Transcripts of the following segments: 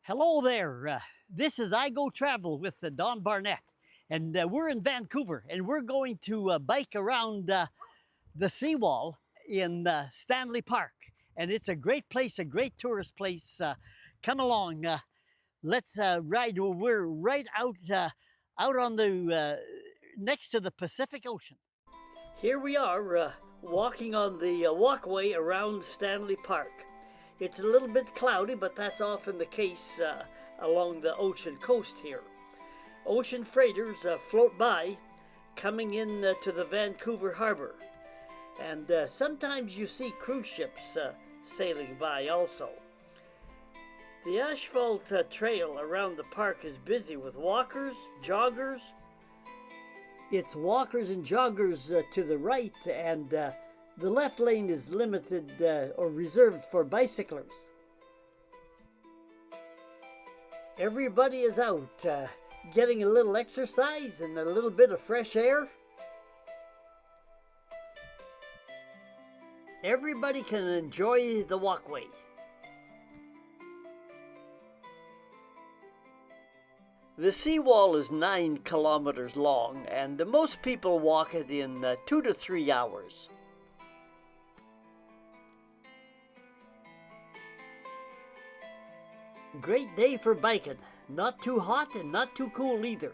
Hello there. This is I Go Travel with Don Barnett, and we're in Vancouver, and we're going to bike around the seawall in Stanley Park. And it's a great place, a great tourist place. Come along. Let's ride. We're right out on the next to the Pacific Ocean. Here we are walking on the walkway around Stanley Park. It's a little bit cloudy, but that's often the case along the ocean coast here. Ocean freighters float by, coming in to the Vancouver harbour. And sometimes you see cruise ships sailing by also. The asphalt trail around the park is busy with walkers, joggers. It's walkers and joggers to the right, and the left lane is limited or reserved for bicyclers. Everybody is out getting a little exercise and a little bit of fresh air. Everybody can enjoy the walkway. The seawall is 9 kilometers long, and most people walk it in 2 to 3 hours. Great day for biking. Not too hot and not too cool either.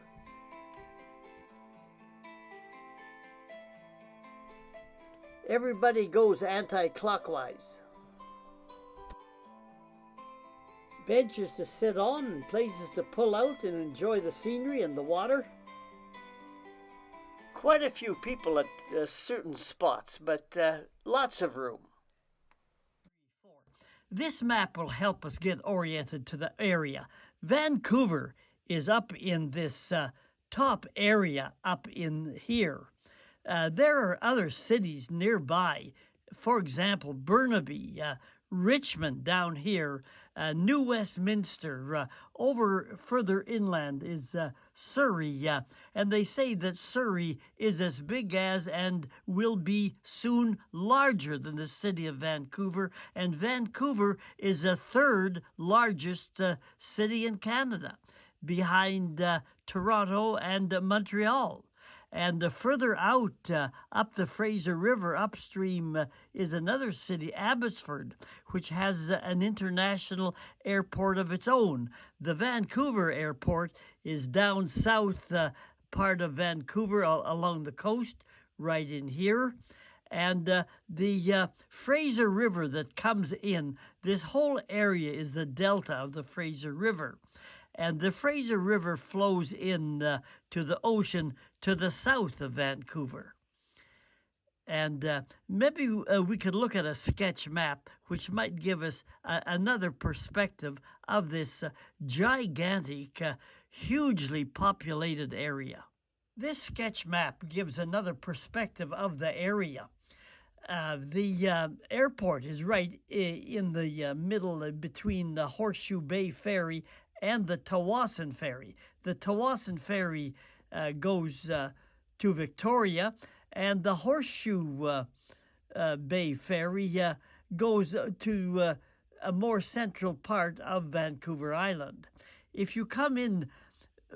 Everybody goes anti-clockwise. Benches to sit on and places to pull out and enjoy the scenery and the water. Quite a few people at certain spots, but lots of room. This map will help us get oriented to the area. Vancouver is up in this top area up in here. There are other cities nearby. For example, Burnaby, Richmond down here, New Westminster. Over further inland is Surrey, and they say that Surrey is as big as and will be soon larger than the city of Vancouver, and Vancouver is the third largest city in Canada, behind Toronto and Montreal. And further out, up the Fraser River, upstream, is another city, Abbotsford, which has an international airport of its own. The Vancouver airport is down south part of Vancouver along the coast, right in here. And the Fraser River that comes in, this whole area is the delta of the Fraser River. And the Fraser River flows in to the ocean to the south of Vancouver. And maybe we could look at a sketch map which might give us another perspective of this gigantic, hugely populated area. This sketch map gives another perspective of the area. The airport is right in the middle between the Horseshoe Bay Ferry and the Tawasin Ferry. The Tawasin Ferry goes to Victoria, and the Horseshoe Bay Ferry goes to a more central part of Vancouver Island. If you come in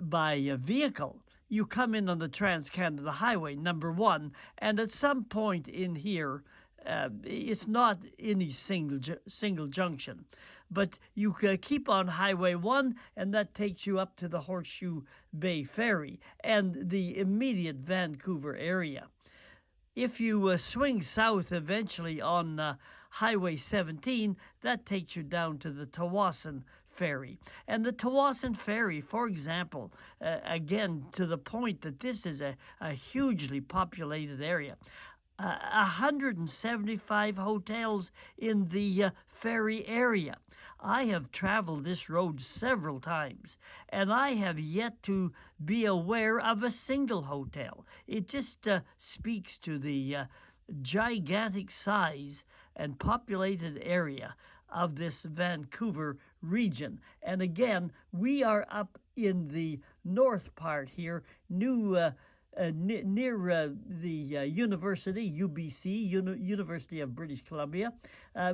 by vehicle, you come in on the Trans-Canada Highway, number 1, and at some point in here, it's not any single junction, but you keep on Highway 1, and that takes you up to the Horseshoe Bay Ferry and the immediate Vancouver area. If you swing south eventually on Highway 17, that takes you down to the Tawasin Ferry. And the Tawasin Ferry, for example, again, to the point that this is a hugely populated area, 175 hotels in the ferry area. I have traveled this road several times, and I have yet to be aware of a single hotel. It just speaks to the gigantic size and populated area of this Vancouver region. And again, we are up in the north part here, near the university, UBC, University of British Columbia.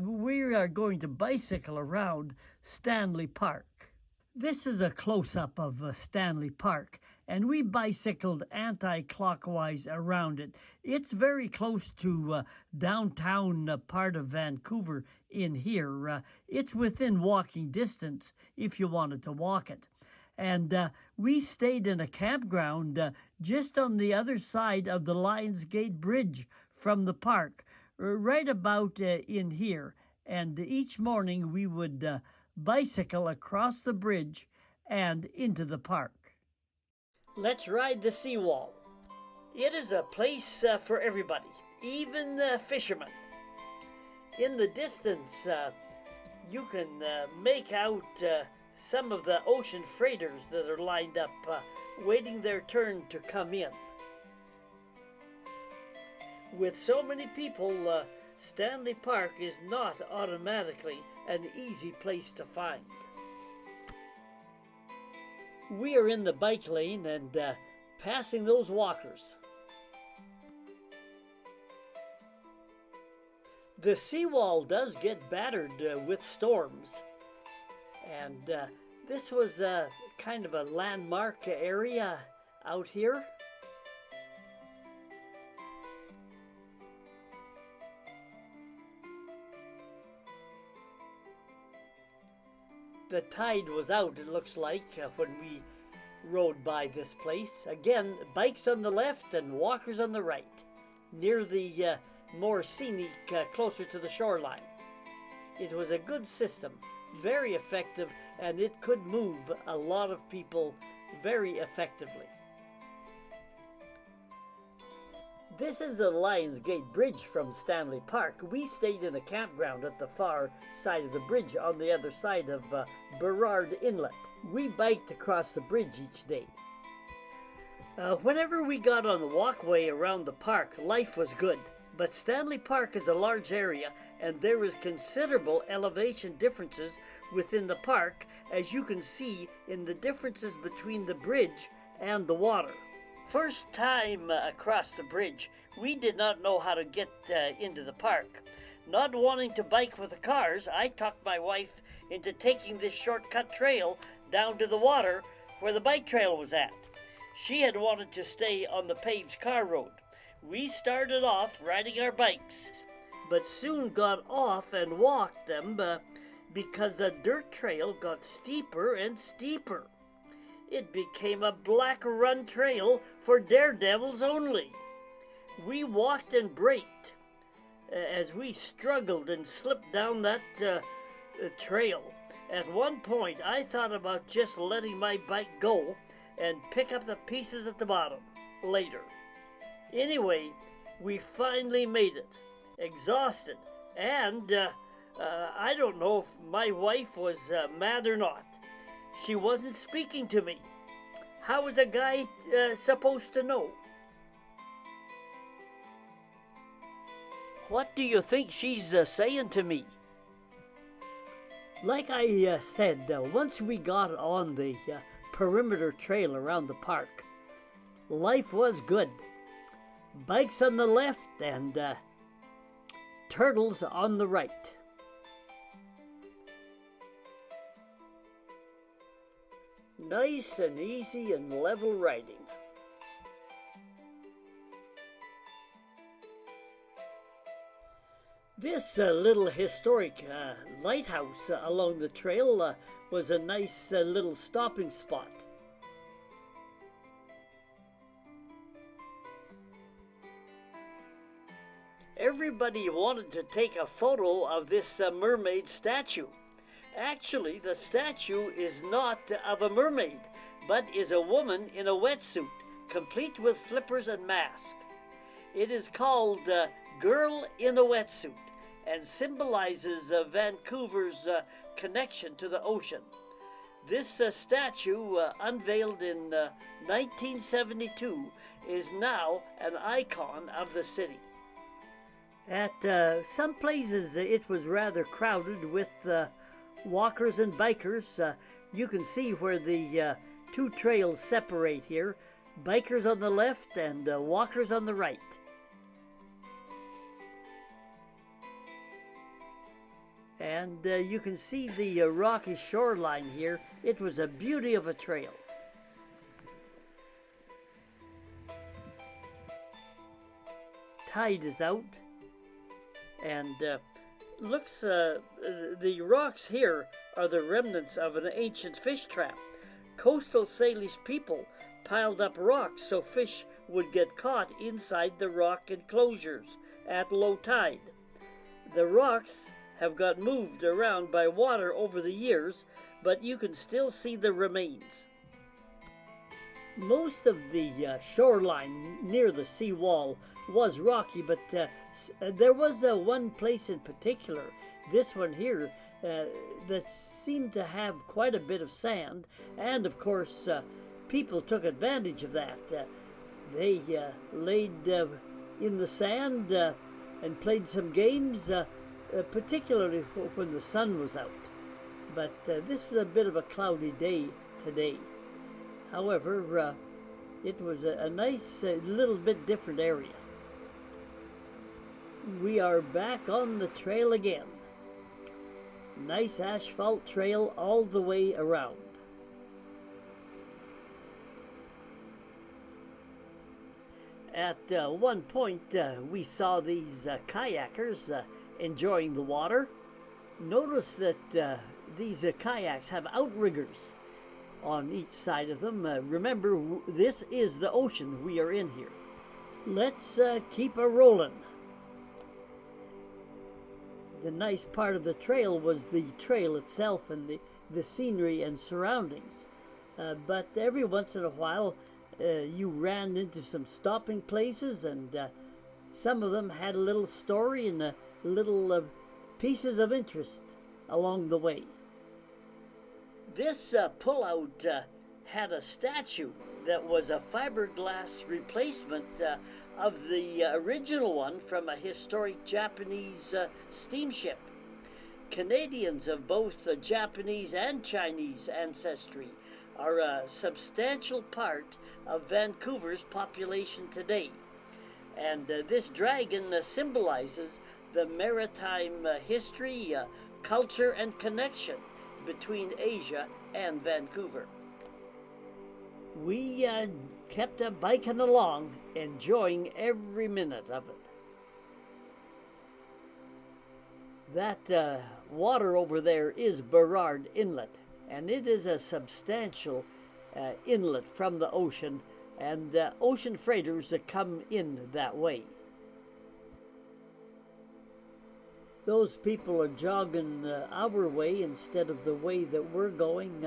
We are going to bicycle around Stanley Park. This is a close-up of Stanley Park, and we bicycled anti-clockwise around it. It's very close to downtown part of Vancouver in here. It's within walking distance if you wanted to walk it. And we stayed in a campground just on the other side of the Lions Gate Bridge from the park, right about in here. And each morning we would bicycle across the bridge and into the park. Let's ride the seawall. It is a place for everybody, even fishermen. In the distance, you can make out some of the ocean freighters that are lined up, waiting their turn to come in. With so many people, Stanley Park is not automatically an easy place to find. We are in the bike lane and passing those walkers. The seawall does get battered with storms, and this was kind of a landmark area out here. The tide was out, it looks like, when we rode by this place. Again, bikes on the left and walkers on the right, near the more scenic, closer to the shoreline. It was a good system, very effective, and it could move a lot of people very effectively. This is the Lions Gate Bridge from Stanley Park. We stayed in a campground at the far side of the bridge on the other side of Burrard Inlet. We biked across the bridge each day. Whenever we got on the walkway around the park, life was good. But Stanley Park is a large area, and there is considerable elevation differences within the park, as you can see in the differences between the bridge and the water. First time across the bridge, we did not know how to get into the park. Not wanting to bike with the cars, I talked my wife into taking this shortcut trail down to the water where the bike trail was at. She had wanted to stay on the paved car road. We started off riding our bikes, but soon got off and walked them because the dirt trail got steeper and steeper. It became a black run trail for daredevils only. We walked and braked as we struggled and slipped down that trail. At one point, I thought about just letting my bike go and pick up the pieces at the bottom later. Anyway, we finally made it, exhausted, and I don't know if my wife was mad or not. She wasn't speaking to me. How was a guy supposed to know? What do you think she's saying to me? Like I said, once we got on the perimeter trail around the park, life was good. Bikes on the left and turtles on the right. Nice and easy and level riding. This little historic lighthouse along the trail was a nice little stopping spot. Everybody wanted to take a photo of this mermaid statue. Actually, the statue is not of a mermaid, but is a woman in a wetsuit, complete with flippers and mask. It is called Girl in a Wetsuit and symbolizes Vancouver's connection to the ocean. This statue, unveiled in 1972, is now an icon of the city. At some places it was rather crowded with walkers and bikers. You can see where the two trails separate here. Bikers on the left and walkers on the right. And you can see the rocky shoreline here. It was a beauty of a trail. Tide is out, and the rocks here are the remnants of an ancient fish trap. Coastal Salish people piled up rocks so fish would get caught inside the rock enclosures at low tide. The rocks have got moved around by water over the years, but you can still see the remains. Most of the shoreline near the seawall was rocky, but there was one place in particular, this one here, that seemed to have quite a bit of sand, and of course people took advantage of that. They laid in the sand and played some games, particularly when the sun was out. But this was a bit of a cloudy day today. However, it was a nice, little bit different area. We are back on the trail again. Nice asphalt trail all the way around. At one point, we saw these kayakers enjoying the water. Notice that these kayaks have outriggers on each side of them. Remember, this is the ocean we are in here. Let's keep a rolling. The nice part of the trail was the trail itself and the scenery and surroundings. But every once in a while, you ran into some stopping places, and some of them had a little story and little pieces of interest along the way. This pullout had a statue that was a fiberglass replacement of the original one from a historic Japanese steamship. Canadians of both Japanese and Chinese ancestry are a substantial part of Vancouver's population today. And this dragon symbolizes the maritime history, culture, and connection between Asia and Vancouver. We kept biking along, enjoying every minute of it. That water over there is Burrard Inlet, and it is a substantial inlet from the ocean, and ocean freighters that come in that way. Those people are jogging our way instead of the way that we're going.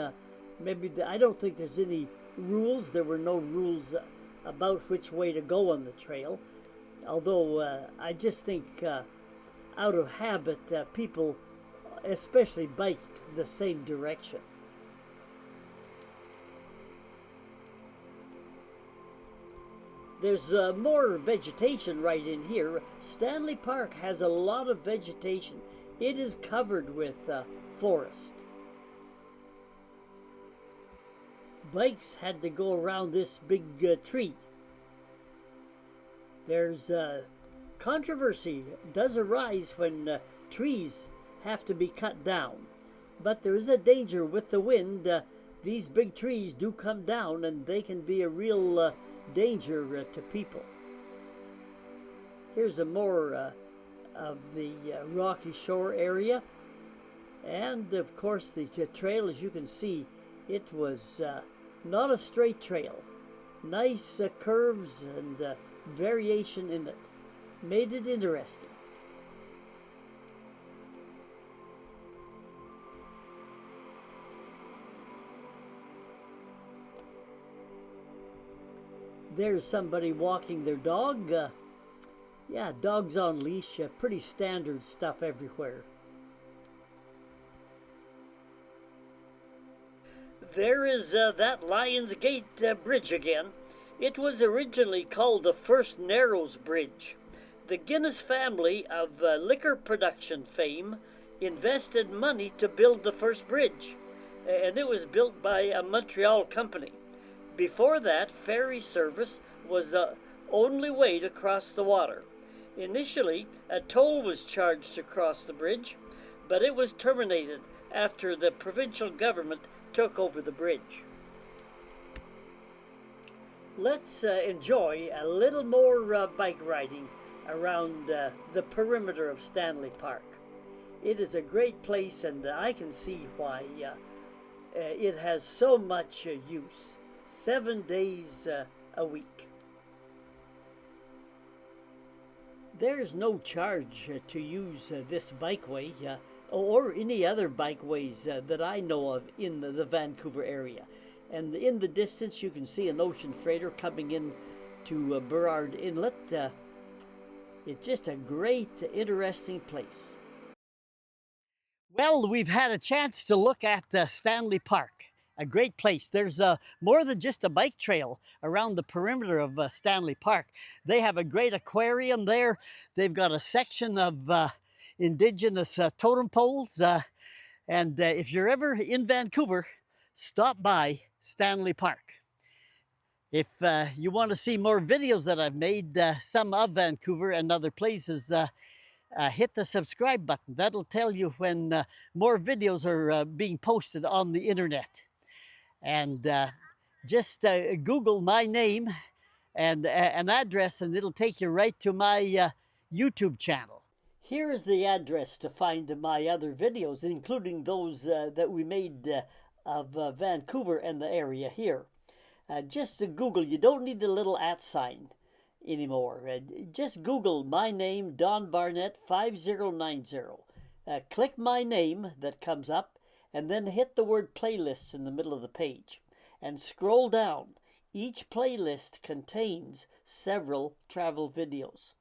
I don't think there's any rules. There were no rules about which way to go on the trail. Although I just think out of habit, people especially biked the same direction. There's more vegetation right in here. Stanley Park has a lot of vegetation. It is covered with forest. Bikes had to go around this big tree. There's controversy does arise when trees have to be cut down. But there is a danger with the wind. These big trees do come down, and they can be a real danger to people. Here's a more of the rocky shore area, and of course the trail, as you can see, it was not a straight trail. Nice curves and variation in it made it interesting. There's somebody walking their dog. Yeah, dogs on leash, pretty standard stuff everywhere. There is that Lions Gate bridge again. It was originally called the First Narrows Bridge. The Guinness family of liquor production fame invested money to build the first bridge, and it was built by a Montreal company. Before that, ferry service was the only way to cross the water. Initially, a toll was charged to cross the bridge, but it was terminated after the provincial government took over the bridge. Let's enjoy a little more bike riding around the perimeter of Stanley Park. It is a great place, and I can see why it has so much use. 7 days a week. There's no charge to use this bikeway or any other bikeways that I know of in the Vancouver area. And in the distance you can see an ocean freighter coming in to Burrard Inlet. It's just a great, interesting place. Well, we've had a chance to look at Stanley Park. A great place. There's more than just a bike trail around the perimeter of Stanley Park. They have a great aquarium there. They've got a section of indigenous totem poles. And if you're ever in Vancouver, stop by Stanley Park. If you want to see more videos that I've made, some of Vancouver and other places, hit the subscribe button. That'll tell you when more videos are being posted on the internet. And just Google my name and an address, and it'll take you right to my YouTube channel. Here is the address to find my other videos, including those that we made of Vancouver and the area here. Just to Google. You don't need the little @ sign anymore. Just Google my name, Don Barnett 5090. Click my name that comes up, and then hit the word playlists in the middle of the page and scroll down. Each playlist contains several travel videos.